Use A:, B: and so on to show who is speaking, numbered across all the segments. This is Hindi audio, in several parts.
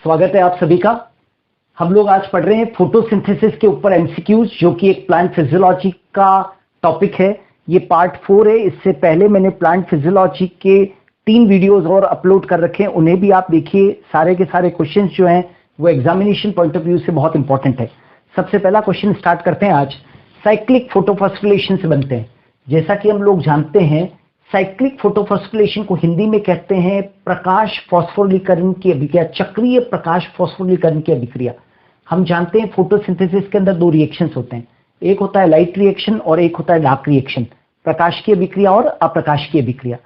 A: स्वागत है आप सभी का। हम लोग आज पढ़ रहे हैं फोटोसिंथेसिस के ऊपर एमसीक्यूज, जो कि एक प्लांट फिजियोलॉजी का टॉपिक है। ये पार्ट 4 है। इससे पहले मैंने प्लांट फिजियोलॉजी के 3 वीडियोस और अपलोड कर रखे हैं, उन्हें भी आप देखिए। सारे के सारे क्वेश्चंस जो हैं वो एग्जामिनेशन पॉइंट ऑफ व्यू से बहुत इंपॉर्टेंट है। सबसे पहला क्वेश्चन स्टार्ट करते हैं आज। साइक्लिक फोटोफॉस्फोरिलेशन से बनते हैं। जैसा कि हम लोग जानते हैं, साइक्लिक फोटोफॉस्फोरिलेशन को हिंदी में कहते हैं प्रकाश फॉस्फोरिलीकरण की अभिक्रिया, चक्रीय प्रकाश फॉस्फोरिलीकरण की अभिक्रिया। हम जानते हैं फोटोसिंथेसिस के अंदर 2 रिएक्शंस होते हैं, एक होता है लाइट रिएक्शन और एक होता है डार्क रिएक्शन, प्रकाश की अभिक्रिया और अप्रकाश की अभिक्रिया।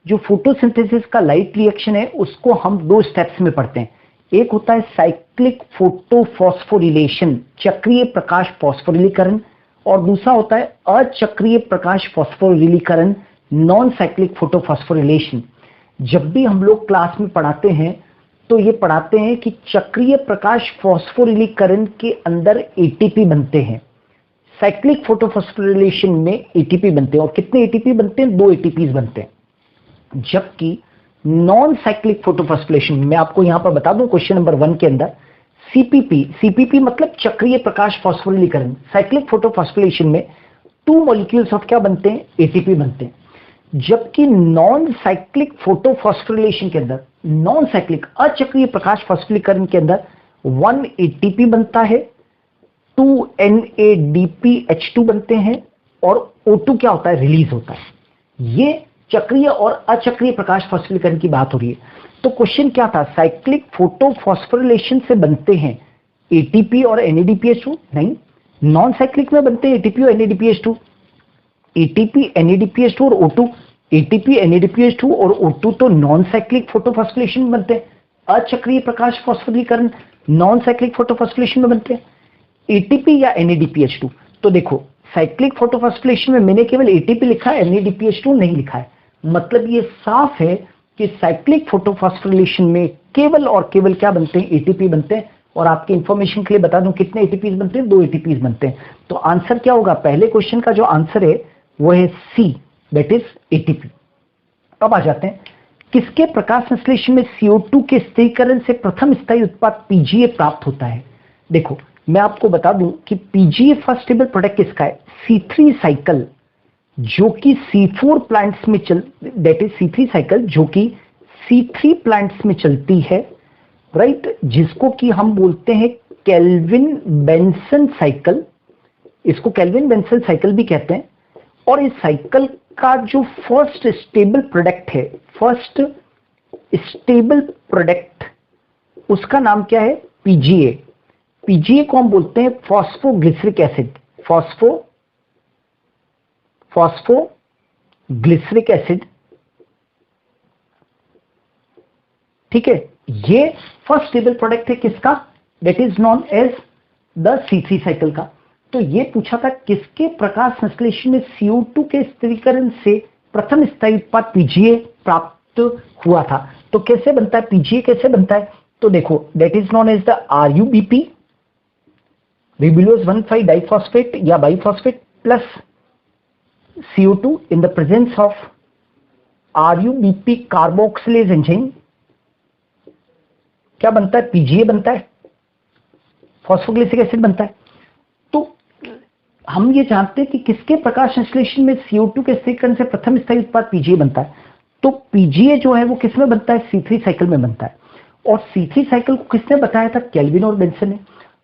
A: जो फोटोसिंथेसिस का लाइट रिएक्शन है उसको हम 2 स्टेप्स में पढ़ते हैं। एक होता है साइक्लिक फोटोफॉस्फोरिलेशन, चक्रीय प्रकाश फॉस्फोरिलीकरण, और दूसरा होता है अचक्रीय प्रकाश फॉस्फोरिलीकरण, नॉन साइक्लिक फोटोफॉस्फोरिलेशन। जब भी हम लोग क्लास में पढ़ाते हैं तो ये पढ़ाते हैं कि चक्रीय प्रकाश फॉस्फोरिलीकरण के अंदर एटीपी बनते हैं, साइक्लिक फोटोफॉस्फोरिलेशन में एटीपी बनते हैं। और कितने एटीपी बनते हैं? 2 एटीपीज बनते हैं। जबकि नॉन साइक्लिक फोटोफॉस्फोरिलेशन, मैं आपको यहां पर बता दूं क्वेश्चन नंबर 1 के अंदर, सीपीपी मतलब चक्रीय प्रकाश फॉस्फोरिलीकरण, साइक्लिक फोटोफॉस्फोरिलेशन में 2 मॉलिक्यूल्स ऑफ क्या बनते हैं? एटीपी बनते हैं। जबकि नॉन साइक्लिक फोटोफॉस्फोरिलेशन के अंदर, नॉन साइक्लिक अचक्रीय प्रकाश फॉस्फोरिलीकरण के अंदर 1 एटीपी बनता है, 2 NADPH2 बनते हैं और O2 क्या होता है? रिलीज होता है। ये चक्रीय और अचक्रीय प्रकाश फॉस्फोरिलीकरण की बात हो रही है। तो क्वेश्चन क्या था? साइक्लिक फोटोफॉस्फोरिलेशन से बनते हैं एटीपी और NADPH2? नहीं, नॉन साइक्लिक में बनते हैं एटीपी और NADPH2। एटीपी, NADPH2 और O2, एटीपी, NADPH2 और O2 तो नॉन साइक्लिक फोटोफॉस्फोरिलेशन में बनते हैं। अचक्रीय प्रकाश फॉस्फोरिलीकरण नॉन साइक्लिक फोटोफॉस्फोरिलेशन में बनते हैं, एटीपी या NADPH2। तो देखो, साइक्लिक फोटोफॉस्फोरिलेशन में मैंने केवल एटीपी लिखा है, NADPH2 नहीं लिखा है। मतलब ये साफ है कि साइक्लिक फोटोफॉस्फोरिलेशन में केवल और केवल क्या बनते हैं? एटीपी बनते हैं। और आपके इंफॉर्मेशन के लिए बता दूं कितने एटीपीज बनते हैं? 2 एटीपीज बनते हैं। तो आंसर क्या होगा? पहले क्वेश्चन का जो आंसर है वो है सी, दैट इज एटीपी। अब आ जाते हैं, किसके प्रकाश संश्लेषण में CO2 के स्थिरीकरण से प्रथम स्थायी उत्पाद PGA प्राप्त होता है? देखो, मैं आपको बता दूं कि PGA फर्स्ट स्टेबल प्रोडक्ट किसका है? C3 साइकिल, जो कि C4 प्लांट्स में दैट इज C3 साइकिल जो कि C3 प्लांट्स में चलती है, राइट, जिसको कि हम बोलते हैं केल्विन बेंसन साइकिल। इसको केल्विन बेंसन साइकिल भी कहते हैं। और इस साइकिल का जो फर्स्ट स्टेबल प्रोडक्ट है, फर्स्ट स्टेबल प्रोडक्ट, उसका नाम क्या है? PGA। PGA को हम बोलते हैं फॉस्फोग्लिसरिक एसिड, फॉस्फोग्लिसरिक एसिड। ठीक है, ये फर्स्ट स्टेबल प्रोडक्ट है किसका? That is known as the C3 cycle का। तो ये पूछा था किसके प्रकाश संश्लेषण में CO2 के स्थिरीकरण से प्रथम स्थायी उत्पाद PGA प्राप्त हुआ था। तो कैसे बनता है PGA? कैसे बनता है? तो देखो, that is known as the RUBP, ribulose 1,5 diphosphate या biphosphate plus CO2 in the presence of RUBP carboxylase enzyme. क्या बनता है? PGA बनता है, फॉस्फोग्लिसरिक एसिड बनता है। तो हम ये जानते हैं कि किसके प्रकाश संश्लेषण में CO2 के स्थिरीकरण से प्रथम स्थायी उत्पाद PGA बनता है। तो PGA जो है वो किसमें बनता है? C3 साइकिल में बनता है। और C3 साइकिल को किसने बताया था? केल्विन और बेंसन ने।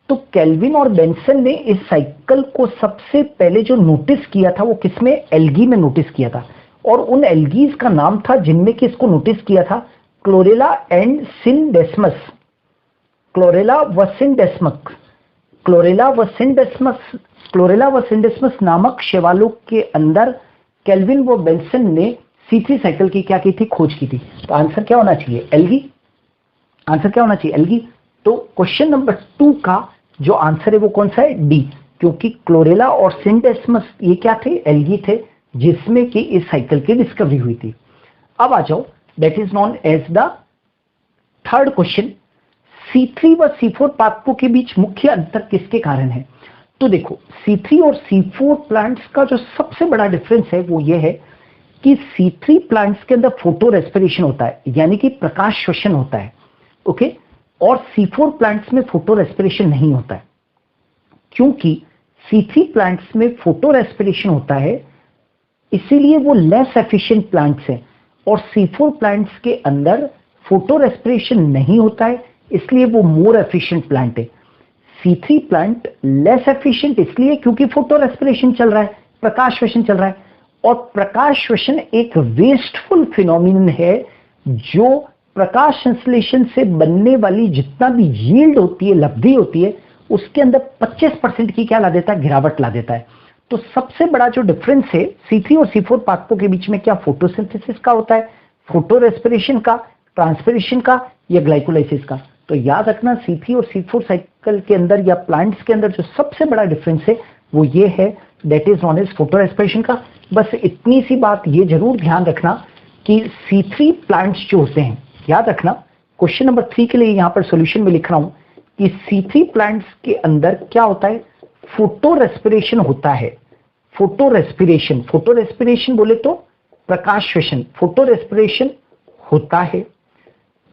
A: तो केल्विन और बेंसन ने इस साइकिल को सबसे पहले जो नोटिस किया था वो किसमें? एल्गी में नोटिस किया था। और उन एल्गीज का नाम था जिनमें कि इसको नोटिस किया था क्लोरेला एंड सिंडेस्मस, क्लोरेला व सिंडेस्मस नामक शैवालों के अंदर केल्विन व बेंसन ने C3 साइकिल की क्या की थी? खोज की थी। तो आंसर क्या होना चाहिए? एल्गी। आंसर क्या होना चाहिए? एल्गी। तो क्वेश्चन नंबर 2 का जो आंसर है वो कौन सा है? डी, क्योंकि क्लोरेला और सिंडेस्मस ये क्या थे? एल्गी थे, जिसमें कि इस साइकिल की डिस्कवरी हुई थी। अब आ जाओ, that is known as the third question, C3 व C4 पादपों के बीच मुख्य अंतर किसके कारण है? तो देखो, C3 और C4 प्लांट्स का जो सबसे बड़ा डिफरेंस है वो ये है कि C3 प्लांट्स के अंदर फोटो रेस्पिरेशन होता है, यानी कि प्रकाश श्वसन होता है। ओके, और C4 प्लांट्स में फोटो रेस्पिरेशन नहीं होता है, क्योंकि C3 प्लांट्स में फोटो रेस्पिरेशन होता है, इसीलिए वो लेस एफिशिएंट प्लांट्स हैं। और C4 प्लांट्स के अंदर फोटो रेस्पिरेशन नहीं होता है, इसलिए वो मोर एफिशिएंट प्लांट है। C3 प्लांट लेस एफिशिएंट इसलिए क्योंकि फोटो रेस्पिरेशन चल रहा है, प्रकाश श्वसन चल रहा है। और प्रकाश श्वसन एक वेस्टफुल फिनोमिनन है, जो प्रकाश संश्लेषण से बनने वाली जितना भी यील्ड होती है, लब्धि होती है, उसके अंदर 25% की क्या ला देता है, गिरावट ला देता है। तो सबसे बड़ा जो डिफरेंस है C3 और C4 पाथवे के बीच में, क्या फोटोसिंथेसिस का होता है, फोटो रेस्पिरेशन का, ट्रांसपिरेशन का, या ग्लाइकोलाइसिस का। तो याद रखना C3 और C4 साइकिल के अंदर या प्लांट्स के अंदर जो सबसे बड़ा डिफरेंस है वो ये है, that is known as photorespiration का। बस इतनी सी बात ये जरूर ध्यान रखना कि C3 प्लांट्स जो होते हैं, याद रखना क्वेश्चन नंबर 3 के लिए यहां पर सॉल्यूशन में लिख रहा हूं कि C3 प्लांट्स के अंदर क्या होता है, फोटो रेस्पिरेशन होता है। फोटो रेस्पिरेशन बोले तो प्रकाश श्वसन, फोटो रेस्पिरेशन होता है,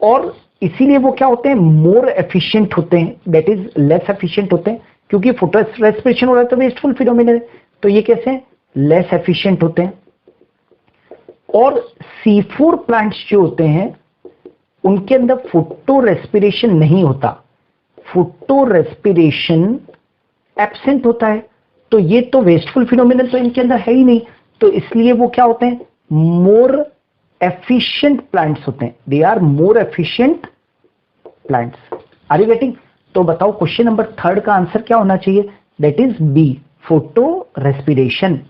A: और इसीलिए वो क्या होते हैं, मोर एफिशिएंट होते हैं, दैट इज लेस एफिशिएंट होते हैं, क्योंकि फोटो रेस्पिरेशन हो रहा है तो वेस्टफुल फिनोमिनन है, तो ये कैसे हैं, लेस एफिशिएंट होते हैं। और C4 प्लांट्स जो होते हैं उनके अंदर फोटो रेस्पिरेशन नहीं होता, फोटो रेस्पिरेशन एब्सेंट होता है, तो ये तो वेस्टफुल फिनोमिनन तो इनके अंदर है ही नहीं, तो इसलिए वो क्या होते हैं, मोर एफिशिएंट प्लांट्स होते हैं, they are more efficient plants. Are you getting? तो बताओ क्वेश्चन नंबर 3 का आंसर क्या होना चाहिए, that is B, photorespiration.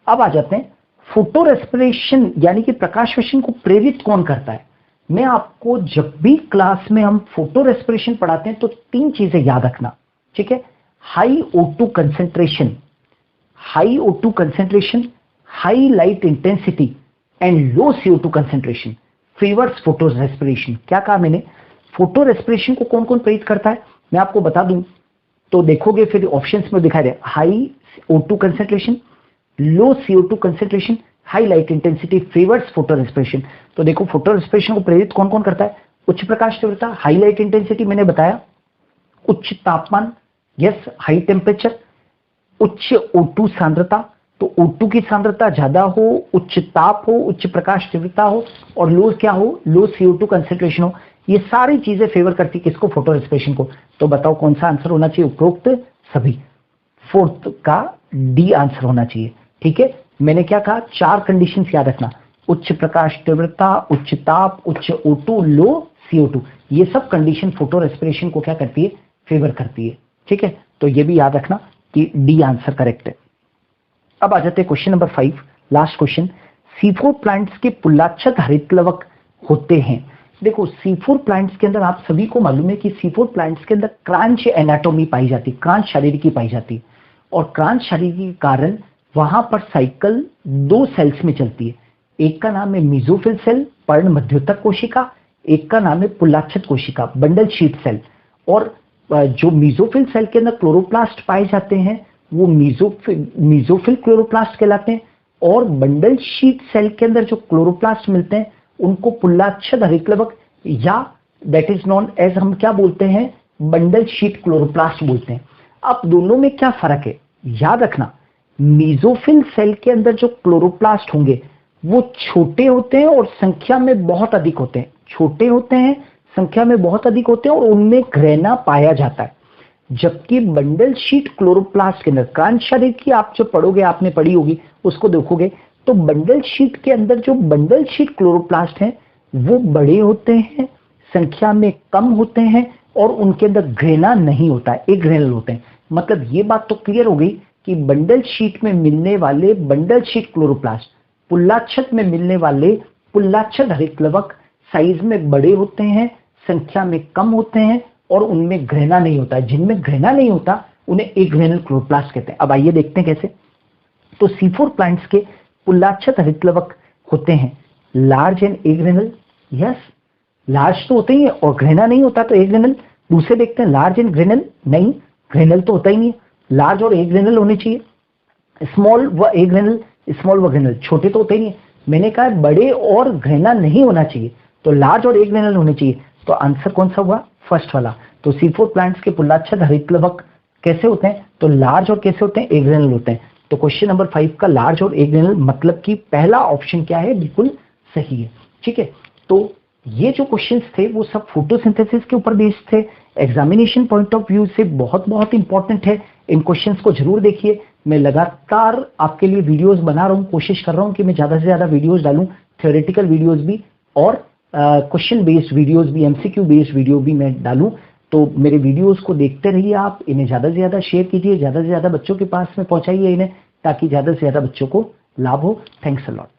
A: अब आ जाते हैं, फोटो रेस्पिरेशन यानी कि प्रकाश श्वसन को प्रेरित कौन करता है। मैं आपको जब भी क्लास में हम फोटो रेस्पिरेशन पढ़ाते हैं तो 3 चीजें याद रखना, ठीक है, high O2 concentration, high light intensity and low CO2 concentration favours photo respiration. क्या कहा मैंने, फोटो रेस्पिरेशन को कौन कौन प्रेरित करता है, मैं आपको बता दूं तो देखोगे फिर ऑप्शंस में दिखाई दे, हाई O2 कंसेंट्रेशन, लो CO2 concentration, high light intensity favours photo respiration. तो देखो फोटो रेस्पिरेशन को प्रेरित कौन कौन करता है, उच्च प्रकाश तीव्रता, हाई लाइट इंटेंसिटी मैंने बताया, उच्च तापमान, यस हाई टेम्परेचर, उच्च O2 सांद्रता, तो O2 की सांद्रता ज्यादा हो, उच्च ताप हो, उच्च प्रकाश तीव्रता हो, और लो क्या हो, लो CO2 कंसेंट्रेशन हो, ये सारी चीजें फेवर करती किसको, फोटो रेस्पिरेशन को। तो बताओ कौन सा आंसर होना चाहिए, उपरोक्त सभी, 4th का डी आंसर होना चाहिए। ठीक है, मैंने क्या कहा, 4 कंडीशंस याद रखना, उच्च प्रकाश तीव्रता, उच्च ताप, उच्च O2, लो CO2, ये सब कंडीशन फोटो रेस्पिरेशन को क्या करती है, फेवर करती है। ठीक है, तो ये भी याद रखना कि डी आंसर करेक्ट है। अब आ जाते हैं question number 5, last question. C4 plants के पुल्लाच्छद हरित लवक होते हैं। देखो C4 प्लांट्स के अंदर आप सभी को मालूम है कि C4 प्लांट्स के अंदर क्रांच एनाटॉमी पाई जाती है, क्रांच शारीरिकी पाई जाती है, और क्रांच शारीरिकी के कारण वहां पर साइकिल 2 सेल्स में चलती है। एक का नाम है मीजोफिल सेल, पर्ण मध्योतक कोशिका, एक का नाम है पुल्लाच्छद कोशिका, बंडल शीट सेल। और जो मीजोफिल सेल के अंदर क्लोरोप्लास्ट पाए जाते हैं वो मीजोफिल क्लोरोप्लास्ट कहलाते हैं, और बंडल शीट सेल के अंदर जो क्लोरोप्लास्ट मिलते हैं उनको पुल्लाच्छद हरितलवक, या दैट इज नॉन एज, हम क्या बोलते हैं, बंडल शीट क्लोरोप्लास्ट बोलते हैं। अब दोनों में क्या फर्क है, याद रखना, मीजोफिल सेल के अंदर जो क्लोरोप्लास्ट होंगे वो छोटे होते हैं और संख्या में बहुत अधिक होते हैं, छोटे होते हैं, संख्या में बहुत अधिक होते हैं, और उनमें ग्रेना पाया जाता है। जबकि बंडल शीट क्लोरोप्लास्ट के अंदर, क्रांच शरीर की आप जो पढ़ोगे, आपने पढ़ी होगी, उसको देखोगे तो बंडल शीट के अंदर जो बंडल शीट क्लोरोप्लास्ट हैं वो बड़े होते हैं, संख्या में कम होते हैं, और उनके अंदर ग्रेना नहीं होता है, एक ग्रेनल होते हैं। मतलब ये बात तो क्लियर हो गई कि बंडल शीट में मिलने वाले बंडल शीट क्लोरोप्लास्ट पुल्लाच्छद में मिलने वाले पुल्लाच्छद हरितलवक साइज में बड़े होते हैं, संख्या में कम होते हैं, और उनमें ग्रेना नहीं होता है। जिनमें ग्रेना नहीं होता उन्हें एक ग्रेनल क्लोरोप्लास्ट कहते हैं। अब आइए देखते हैं कैसे। तो C4 प्लांट्स के पुल्लाच्छद हरितलवक होते हैं large and A granal, yes large तो होते ही है और ग्रेना नहीं होता तो ए ग्रेनल। दूसरे देखते हैं लार्ज एंड ग्रेनल, नहीं ग्रेनल तो होता ही नहीं है, लार्ज और ए ग्रेनल होने चाहिए। स्मॉल व ए ग्रेनल, स्मॉल व ग्रेनल, छोटे तो होते ही नहीं है। मैंने कहा बड़े और ग्रेना नहीं होना चाहिए, तो लार्ज और ए ग्रेनल होने चाहिए। तो आंसर कौन सा हुआ, फर्स्ट वाला। तो C4 प्लांट्स के पुल्लाच्छद हरितप्लवक कैसे होते हैं? तो लार्ज और कैसे होते हैं? एग्रेनल होते हैं। तो क्वेश्चन नंबर 5 का लार्ज और एग्रेनल मतलब कि पहला ऑप्शन क्या है? बिल्कुल सही है। ठीक है, तो ये जो क्वेश्चंस थे वो सब फोटोसिंथेसिस के ऊपर बेस्ड थे। एग्जामिनेशन पॉइंट ऑफ व्यू से बहुत बहुत इंपॉर्टेंट है, इन क्वेश्चंस को जरूर देखिए। मैं लगातार आपके लिए वीडियोस बना रहा हूँ, कोशिश कर रहा हूँ कि मैं ज्यादा से ज्यादा वीडियोस डालूं, थ्योरेटिकल वीडियोस भी और क्वेश्चन बेस्ड वीडियोस भी, एमसीक्यू बेस्ड वीडियो भी मैं डालूं। तो मेरे वीडियोस को देखते रहिए आप, इन्हें ज्यादा से ज्यादा शेयर कीजिए, ज्यादा से ज्यादा बच्चों के पास में पहुंचाइए इन्हें, ताकि ज्यादा से ज्यादा बच्चों को लाभ हो। Thanks a lot.